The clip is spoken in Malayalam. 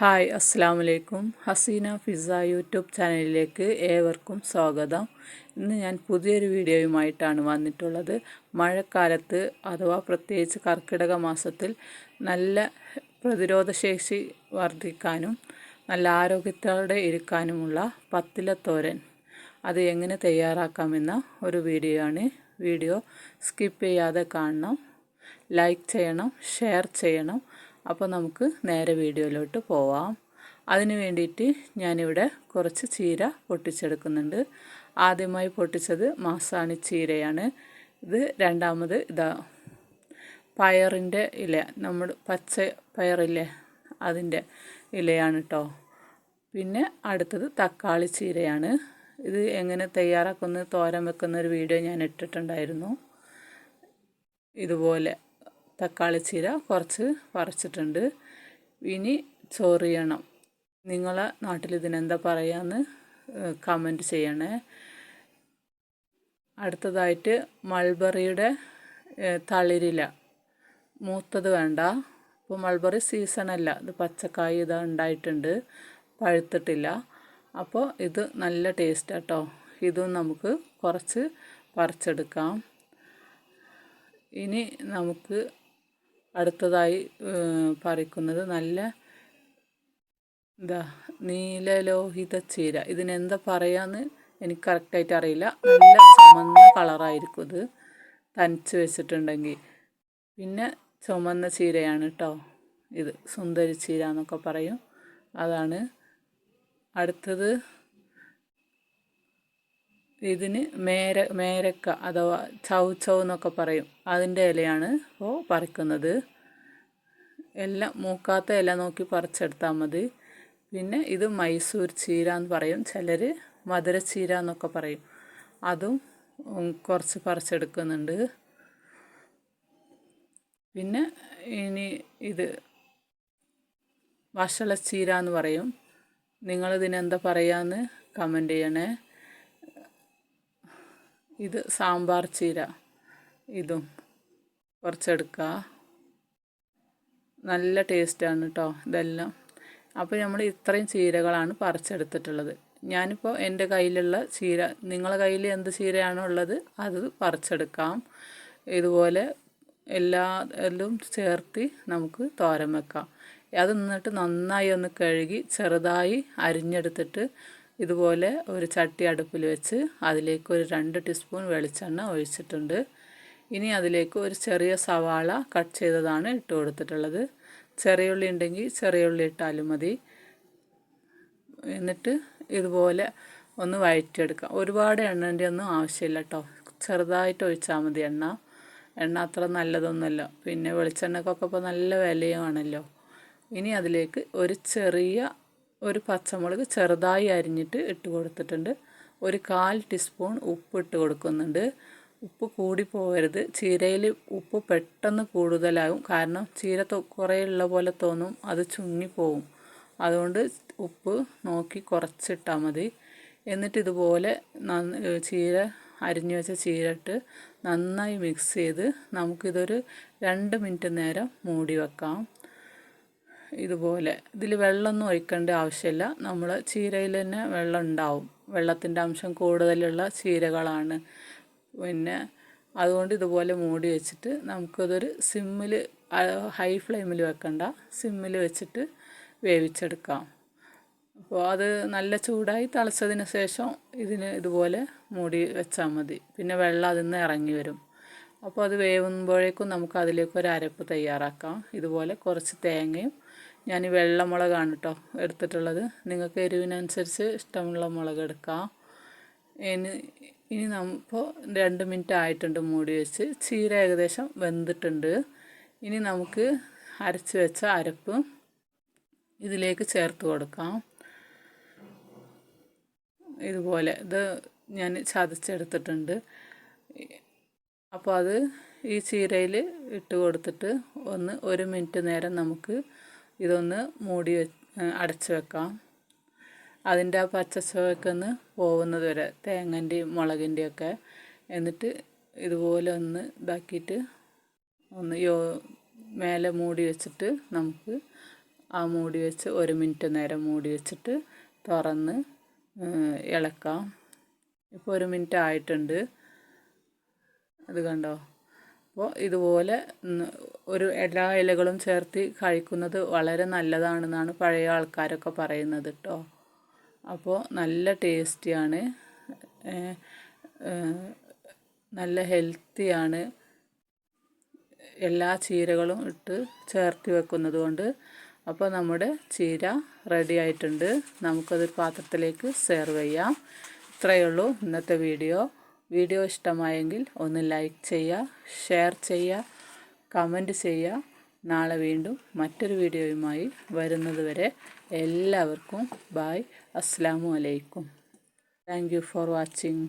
ഹായ് അസ്സലാമു അലൈക്കും. ഹസീന പിസ്സ യൂട്യൂബ് ചാനലിലേക്ക് ഏവർക്കും സ്വാഗതം. ഇന്ന് ഞാൻ പുതിയൊരു വീഡിയോയുമായിട്ടാണ് വന്നിട്ടുള്ളത്. മഴക്കാലത്ത് അഥവാ പ്രത്യേകിച്ച് കർക്കിടക മാസത്തിൽ നല്ല പ്രതിരോധശേഷി വർദ്ധിക്കാനും നല്ല ആരോഗ്യത്തോടെ ഇരിക്കാനുമുള്ള പത്തിലത്തോരൻ അത് എങ്ങനെ തയ്യാറാക്കാമെന്ന ഒരു വീഡിയോ ആണ്. വീഡിയോ സ്കിപ്പ് ചെയ്യാതെ കാണണം, ലൈക്ക് ചെയ്യണം, ഷെയർ ചെയ്യണം. അപ്പോൾ നമുക്ക് നേരെ വീഡിയോയിലോട്ട് പോവാം. അതിന് വേണ്ടിയിട്ട് ഞാനിവിടെ കുറച്ച് ചീര പൊട്ടിച്ചെടുക്കുന്നുണ്ട്. ആദ്യമായി പൊട്ടിച്ചത് മാസാണി ചീരയാണ്. ഇത് രണ്ടാമത് ഇതാ പയറിൻ്റെ ഇല, നമ്മൾ പച്ച പയറില്ലേ അതിൻ്റെ ഇലയാണ് കേട്ടോ. പിന്നെ അടുത്തത് തക്കാളി ചീരയാണ്. ഇത് എങ്ങനെ തയ്യാറാക്കുന്ന തോരൻ വെക്കുന്ന ഒരു വീഡിയോ ഞാൻ ഇട്ടിട്ടുണ്ടായിരുന്നു. ഇതുപോലെ തക്കാളി ചീര കുറച്ച് പറിച്ചിട്ടുണ്ട്. ഇനി ചൊറിയണം. നിങ്ങളെ നാട്ടിൽ ഇതിനെന്താ പറയാന്ന് കമൻറ്റ് ചെയ്യണേ. അടുത്തതായിട്ട് മൾബറിയുടെ തളിരില, മൂത്തത് വേണ്ട. ഇപ്പോൾ മൾബറി സീസണല്ല, ഇത് പച്ചക്കായ് ഇതാ ഉണ്ടായിട്ടുണ്ട്, പഴുത്തിട്ടില്ല. അപ്പോൾ ഇത് നല്ല ടേസ്റ്റ് കേട്ടോ. ഇതും നമുക്ക് കുറച്ച് പറിച്ചെടുക്കാം. ഇനി നമുക്ക് അടുത്തതായി പറിക്കുന്നത് നല്ല നീലലോഹിത ചീര. ഇതിനെന്താ പറയാന്ന് എനിക്ക് കറക്റ്റായിട്ട് അറിയില്ല. നല്ല ചുമന്ന കളറായിരിക്കും ഇത് തനിച്ച് വെച്ചിട്ടുണ്ടെങ്കിൽ. പിന്നെ ചുമന്ന ചീരയാണ് കേട്ടോ ഇത്, സുന്ദരി ചീര എന്നൊക്കെ പറയും, അതാണ്. അടുത്തത് ഇതിന് മേരക്ക അഥവാ ചൗ എന്നൊക്കെ പറയും, അതിൻ്റെ ഇലയാണ് ഇപ്പോൾ പറിക്കുന്നത്. എല്ലാം മൂക്കാത്ത ഇല നോക്കി പറിച്ചെടുത്താൽ മതി. പിന്നെ ഇത് മൈസൂർ ചീര എന്ന് പറയും, ചിലർ മധുരച്ചീര എന്നൊക്കെ പറയും, അതും കുറച്ച് പറിച്ചെടുക്കുന്നുണ്ട്. പിന്നെ ഇനി ഇത് വഷളച്ചീര എന്ന് പറയും. നിങ്ങളിതിനെന്താ പറയാന്ന് കമൻറ്റ് ചെയ്യണേ. ഇത് സാമ്പാർ ചീര, ഇതും കുറച്ചെടുക്കുക. നല്ല ടേസ്റ്റാണ് കേട്ടോ ഇതെല്ലാം. അപ്പോൾ നമ്മൾ ഇത്രയും ചീരകളാണ് പറിച്ചെടുത്തിട്ടുള്ളത്. ഞാനിപ്പോൾ എൻ്റെ കയ്യിലുള്ള ചീര, നിങ്ങളുടെ കയ്യിൽ എന്ത് ചീരയാണോ ഉള്ളത് അത് പറിച്ചെടുക്കാം. ഇതുപോലെ എല്ലാം ചേർത്ത് നമുക്ക് തോരൻ വെക്കാം. അത് എന്നിട്ട് നന്നായി ഒന്ന് കഴുകി ചെറുതായി അരിഞ്ഞെടുത്തിട്ട് ഇതുപോലെ ഒരു ചട്ടി അടുപ്പിൽ വെച്ച് അതിലേക്ക് ഒരു 2 ടീസ്പൂൺ വെളിച്ചെണ്ണ ഒഴിച്ചിട്ടുണ്ട്. ഇനി അതിലേക്ക് ഒരു ചെറിയ സവാള കട്ട് ചെയ്തതാണ് ഇട്ട് കൊടുത്തിട്ടുള്ളത്. ചെറിയ ഉള്ളി ഉണ്ടെങ്കിൽ ചെറിയ ഉള്ളി ഇട്ടാലും മതി. എന്നിട്ട് ഇതുപോലെ ഒന്ന് വഴറ്റിയെടുക്കാം. ഒരുപാട് എണ്ണൻ്റെ ഒന്നും ആവശ്യമില്ല കേട്ടോ, ചെറുതായിട്ട് ഒഴിച്ചാൽ മതി. എണ്ണ അത്ര നല്ലതൊന്നുമല്ല, പിന്നെ വെളിച്ചെണ്ണക്കൊക്കെ ഇപ്പോൾ നല്ല വിലയുമാണല്ലോ. ഇനി അതിലേക്ക് ഒരു പച്ചമുളക് ചെറുതായി അരിഞ്ഞിട്ട് ഇട്ട് കൊടുത്തിട്ടുണ്ട്. ഒരു 1/4 ടീസ്പൂൺ ഉപ്പ് ഇട്ട് കൊടുക്കുന്നുണ്ട്. ഉപ്പ് കൂടി പോകരുത്. ചീരയിൽ ഉപ്പ് പെട്ടെന്ന് കൂടുതലാകും, കാരണം ചീര കുറേ ഉള്ള പോലെ തോന്നും, അത് ചുങ്ങിപ്പോവും. അതുകൊണ്ട് ഉപ്പ് നോക്കി കുറച്ചിട്ടാൽ മതി. എന്നിട്ട് ഇതുപോലെ അരിഞ്ഞു വെച്ച ചീര ഇട്ട് നന്നായി മിക്സ് ചെയ്ത് നമുക്കിതൊരു 2 മിനിറ്റ് നേരം മൂടി വെക്കാം. ഇതുപോലെ ഇതിൽ വെള്ളമൊന്നും ഒഴിക്കേണ്ട ആവശ്യമില്ല. നമ്മൾ ചീരയിൽ തന്നെ വെള്ളം ഉണ്ടാവും, വെള്ളത്തിൻ്റെ അംശം കൂടുതലുള്ള ചീരകളാണ്. പിന്നെ അതുകൊണ്ട് ഇതുപോലെ മൂടി വെച്ചിട്ട് നമുക്കതൊരു സിമ്മിൽ, ഹൈ ഫ്ലെയിമിൽ വെക്കണ്ട, സിമ്മിൽ വെച്ചിട്ട് വേവിച്ചെടുക്കാം. അപ്പോൾ അത് നല്ല ചൂടായി തിളച്ചതിന് ശേഷം ഇതുപോലെ മൂടി വെച്ചാൽ മതി. പിന്നെ വെള്ളം അതിൽ നിന്ന് ഇറങ്ങി വരും. അപ്പോൾ അത് വേവുമ്പോഴേക്കും നമുക്ക് അതിലേക്ക് ഒരു അരപ്പ് തയ്യാറാക്കാം. ഇതുപോലെ കുറച്ച് തേങ്ങയും, ഞാൻ വെള്ളമുളകാണ് കേട്ടോ എടുത്തിട്ടുള്ളത്, നിങ്ങൾക്ക് എരിവിനനുസരിച്ച് ഇഷ്ടമുള്ള മുളക് എടുക്കാം. ഇനി ഇപ്പോൾ 2 മിനിറ്റ് ആയിട്ടുണ്ട് മൂടി വെച്ച്. ചീര ഏകദേശം വെന്തിട്ടുണ്ട്. ഇനി നമുക്ക് അരച്ച് വെച്ച അരപ്പ് ഇതിലേക്ക് ചേർത്ത് കൊടുക്കാം. ഇതുപോലെ ഇത് ഞാൻ ചതച്ചെടുത്തിട്ടുണ്ട്. അപ്പോൾ അത് ഈ ചീരയിൽ ഇട്ട് കൊടുത്തിട്ട് 1 മിനിറ്റ് നേരം നമുക്ക് ഇതൊന്ന് അടച്ച് വെക്കാം. അതിൻ്റെ ആ പച്ച ചുവയൊക്കെ ഒന്ന് പോകുന്നത് വരെ, തേങ്ങൻ്റെയും മുളകിൻ്റെയും ഒക്കെ. എന്നിട്ട് ഇതുപോലെ ഒന്ന് ഇതാക്കിയിട്ട് മേലെ മൂടി വെച്ചിട്ട് നമുക്ക് ആ മൂടി വെച്ച് 1 മിനിറ്റ് നേരം മൂടി വെച്ചിട്ട് തുറന്ന് ഇളക്കാം. ഇപ്പോൾ 1 മിനിറ്റ് ആയിട്ടുണ്ട്. അത് കണ്ടോ? അപ്പോൾ ഇതുപോലെ ഒരു എല്ലാ ഇലകളും ചേർത്ത് കഴിക്കുന്നത് വളരെ നല്ലതാണെന്നാണ് പഴയ ആൾക്കാരൊക്കെ പറയുന്നത് കേട്ടോ. അപ്പോൾ നല്ല ടേസ്റ്റിയാണ്, നല്ല ഹെൽത്തിയാണ്. എല്ലാ ചീരകളും ഇട്ട് ചേർത്ത് വെക്കുന്നത് കൊണ്ട്. അപ്പോൾ നമ്മുടെ ചീര റെഡി ആയിട്ടുണ്ട്. നമുക്കത് പാത്രത്തിലേക്ക് സെർവ് ചെയ്യാം. ഇത്രയേ ഉള്ളൂ ഇന്നത്തെ വീഡിയോ. വീഡിയോ ഇഷ്ടമായെങ്കിൽ ഒന്ന് ലൈക്ക് ചെയ്യുക, ഷെയർ ചെയ്യുക, കമൻറ്റ് ചെയ്യുക. നാളെ വീണ്ടും മറ്റൊരു വീഡിയോയുമായി വരുന്നത് വരെ എല്ലാവർക്കും ബായ്. അസ്സലാമു അലൈക്കും. Thank you for watching.